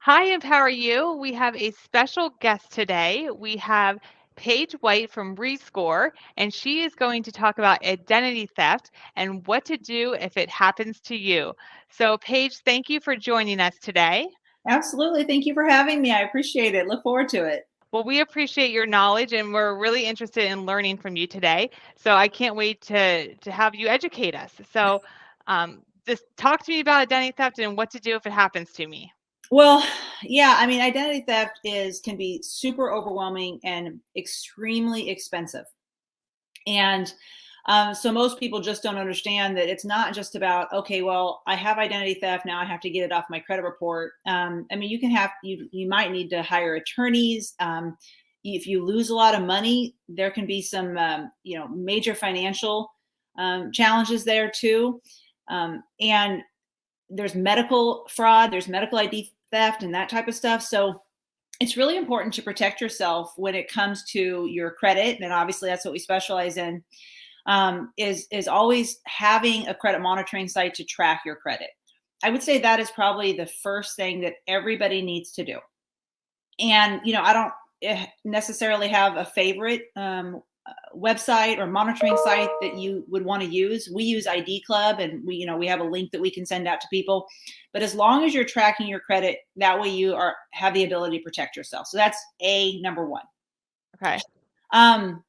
Hi, and how are you? We have a special guest today. We have Paige White from Rescore, and she is going to talk about identity theft and what to do if it happens to you. So, Paige, thank you for joining us today. Absolutely. Thank you for having me. I appreciate it. Look forward to it. Well, we appreciate your knowledge, and we're really interested in learning from you today. So, I can't wait to have you educate us. So, just talk to me about identity theft and what to do if it happens to me. Well, yeah, I mean, identity theft is can be super overwhelming and extremely expensive. And so most people just don't understand that it's not just about, okay, well, I have identity theft now. I have to get it off my credit report. I mean, you might need to hire attorneys. If you lose a lot of money, there can be some major financial challenges there too. And there's medical fraud, there's medical ID theft, and that type of stuff. So it's really important to protect yourself when it comes to your credit, and obviously that's what we specialize in. Is always having a credit monitoring site to track your credit. I would say that is probably the first thing that everybody needs to do. And I don't necessarily have a favorite website or monitoring site that you would want to use. We use ID Club, and we have a link that we can send out to people. But as long as you're tracking your credit, that way you have the ability to protect yourself. So that's number one. Okay. And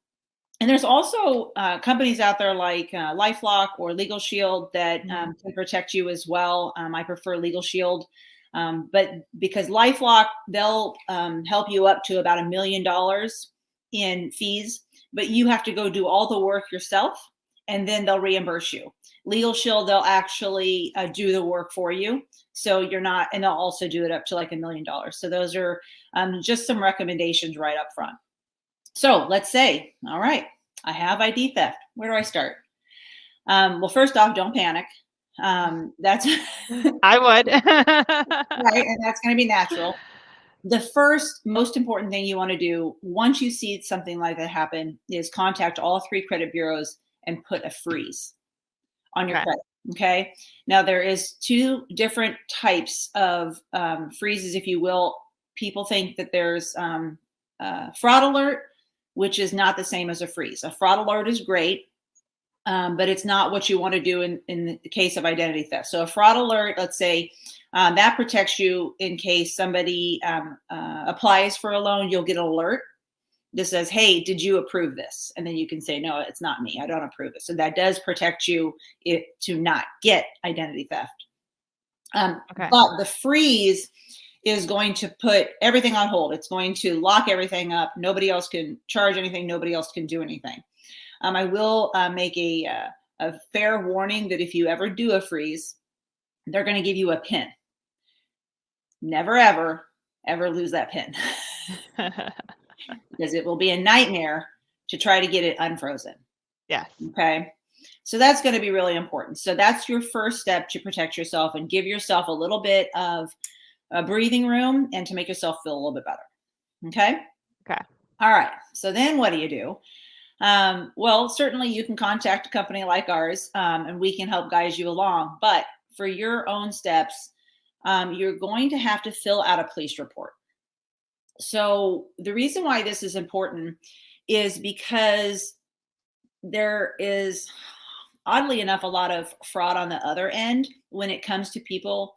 there's also companies out there like LifeLock or Legal Shield that can protect you as well. I prefer Legal Shield, but because LifeLock, they'll help you up to about $1 million in fees, but you have to go do all the work yourself, and then they'll reimburse you. Legal Shield, they'll actually do the work for you, so you're not, and they'll also do it up to like $1 million. So those are just some recommendations right up front. So let's say, all right, I have ID theft. Where do I start? Well, first off, don't panic. That's I would. right, and that's going to be natural. The first most important thing you want to do once you see something like that happen is contact all 3 credit bureaus and put a freeze on your Okay. credit. Okay. Now there is 2 different types of freezes, if you will. People think that there's fraud alert, which is not the same as a freeze. A fraud alert is great, but it's not what you want to do in the case of identity theft. So a fraud alert, let's say, that protects you in case somebody applies for a loan. You'll get an alert that says, hey, did you approve this? And then you can say, no, it's not me. I don't approve it. So that does protect you to not get identity theft. Okay. But the freeze is going to put everything on hold. It's going to lock everything up. Nobody else can charge anything. Nobody else can do anything. I will make a fair warning that if you ever do a freeze, they're going to give you a PIN. Never, ever lose that PIN because it will be a nightmare to try to get it unfrozen. Yes. Okay. So that's going to be really important. So that's your first step to protect yourself and give yourself a little bit of a breathing room and to make yourself feel a little bit better. Okay. Okay. All right. So then what do? Well, certainly you can contact a company like ours, and we can help guide you along. But for your own steps, you're going to have to fill out a police report. So the reason why this is important is because there is, oddly enough, a lot of fraud on the other end when it comes to people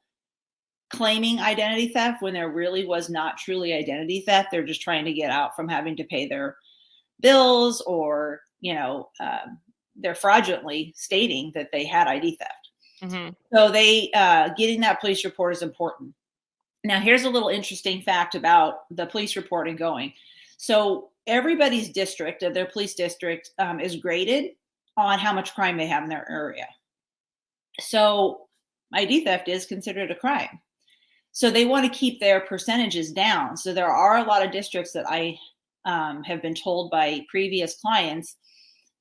claiming identity theft when there really was not truly identity theft. They're just trying to get out from having to pay their bills, or they're fraudulently stating that they had ID theft. So getting that police report is important. Now here's a little interesting fact about the police report and going. So everybody's district of their police district is graded on how much crime they have in their area. So ID theft is considered a crime. So they want to keep their percentages down. So there are a lot of districts that I have been told by previous clients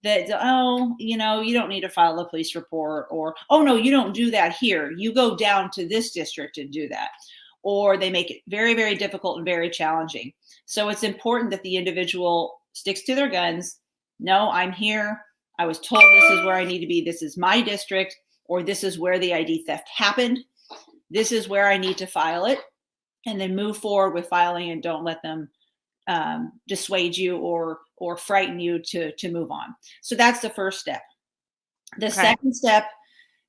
that, oh, you don't need to file a police report, or, oh, no, you don't do that here. You go down to this district and do that. Or they make it very, very difficult and very challenging. So it's important that the individual sticks to their guns. No, I'm here. I was told this is where I need to be. This is my district, or this is where the ID theft happened. This is where I need to file it. and then move forward with filing, and don't let them dissuade you or frighten you to move on. So that's the first step. The Okay. second step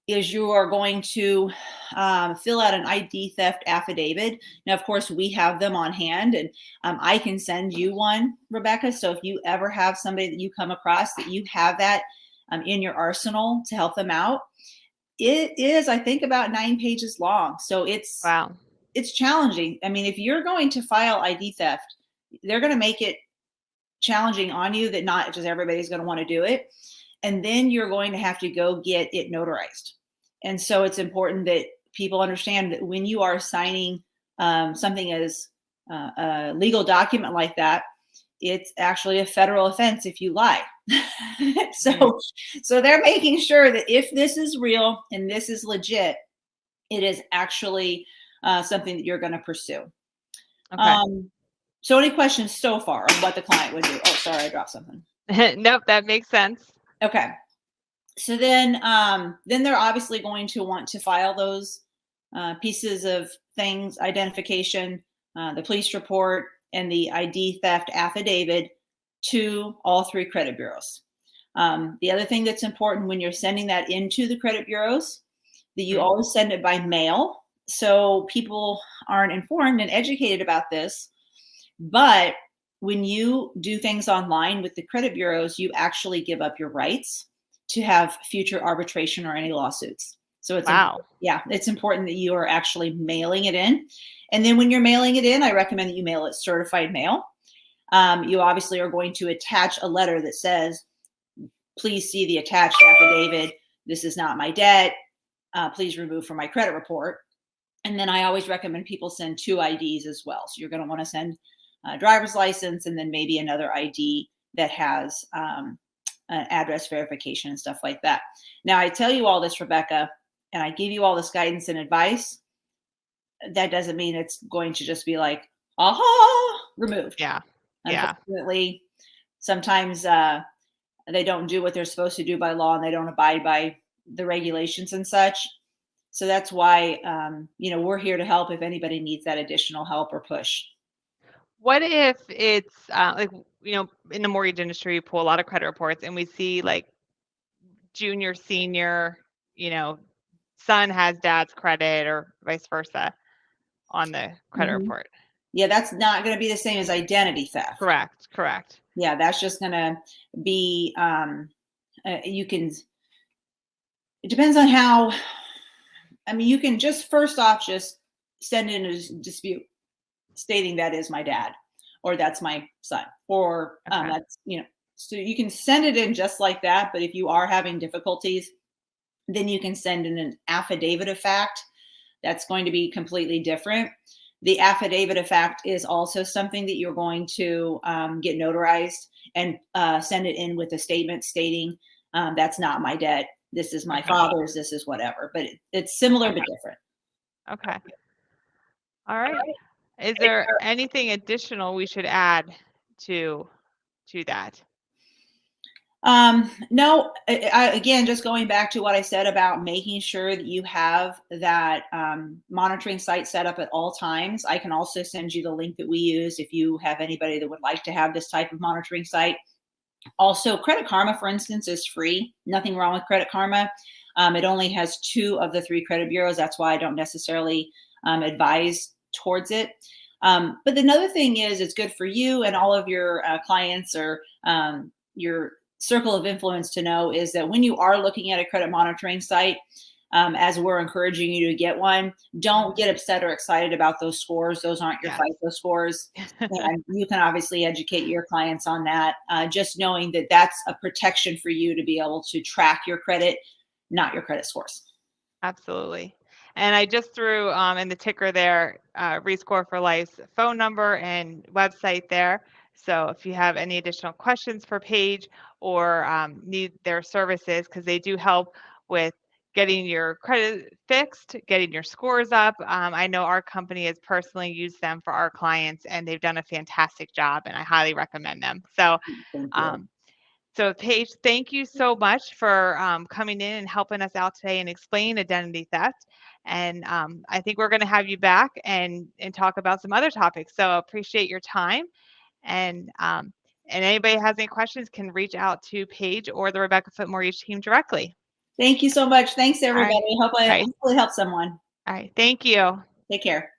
is you are going to fill out an ID theft affidavit. Now, of course, we have them on hand, and I can send you one, Rebecca. So if you ever have somebody that you come across that you have that in your arsenal to help them out, it is, I think, about 9 pages long. So Wow. it's challenging. I mean, if you're going to file ID theft, they're going to make it challenging on you that not just everybody's going to want to do it. And then you're going to have to go get it notarized. And so it's important that people understand that when you are signing something as a legal document like that, it's actually a federal offense if you lie. Mm. So they're making sure that if this is real and this is legit, it is actually something that you're going to pursue. Okay. So any questions so far on what the client would do? Oh, sorry, I dropped something. Nope, that makes sense. Okay. So then they're obviously going to want to file those pieces of things, identification, the police report, and the ID theft affidavit to all 3 credit bureaus. The other thing that's important when you're sending that into the credit bureaus, that you Mhm. always send it by mail, so people aren't informed and educated about this. But when you do things online with the credit bureaus, you actually give up your rights to have future arbitration or any lawsuits. So Wow. it's important that you are actually mailing it in. And then when you're mailing it in, I recommend that you mail it certified mail. You obviously are going to attach a letter that says, please see the attached affidavit. This is not my debt. Please remove from my credit report. And then I always recommend people send 2 IDs as well. So you're going to want to send a driver's license and then maybe another ID that has an address verification and stuff like that. Now, I tell you all this, Rebecca, and I give you all this guidance and advice. That doesn't mean it's going to just be like, aha, removed. Yeah. Yeah. Unfortunately, sometimes they don't do what they're supposed to do by law, and they don't abide by the regulations and such. So that's why, we're here to help if anybody needs that additional help or push. What if it's like, in the mortgage industry, we pull a lot of credit reports and we see like junior, senior, you know, son has dad's credit or vice versa on the credit Mhm. report. Yeah, that's not going to be the same as identity theft. Correct. Correct. Yeah, that's just going to be, you can, it depends on how, I mean, you can just first off just send in a dispute stating that is my dad, or that's my son, or Okay. so you can send it in just like that. But if you are having difficulties, then you can send in an affidavit of fact. That's going to be completely different. The affidavit of fact is also something that you're going to get notarized and send it in with a statement stating that's not my debt. This is my Okay. father's. This is whatever. But it's similar Okay. but different. Okay. All right. Is there anything additional we should add to that? No, again, just going back to what I said about making sure that you have that monitoring site set up at all times. I can also send you the link that we use if you have anybody that would like to have this type of monitoring site. Also, Credit Karma, for instance, is free. Nothing wrong with Credit Karma. It only has 2 of the 3 credit bureaus. That's why I don't necessarily advise towards it. But another thing is, it's good for you and all of your clients or your circle of influence to know is that when you are looking at a credit monitoring site, as we're encouraging you to get one, don't get upset or excited about those scores. Those aren't your Yes. FICO scores. And you can obviously educate your clients on that. Just knowing that that's a protection for you to be able to track your credit, not your credit scores. Absolutely. And I just threw in the ticker there, Rescore for Life's phone number and website there. So if you have any additional questions for Paige or need their services, because they do help with getting your credit fixed, getting your scores up. I know our company has personally used them for our clients, and they've done a fantastic job, and I highly recommend them. So Thank you. um, so, Paige, thank you so much for coming in and helping us out today and explaining identity theft. And I think we're going to have you back and talk about some other topics. So I appreciate your time. And anybody has any questions can reach out to Paige or the Rebecca Foote Mortgage team directly. Thank you so much. Thanks, All everybody. right. Hope I All right. hopefully help someone. All right. Thank you. Take care.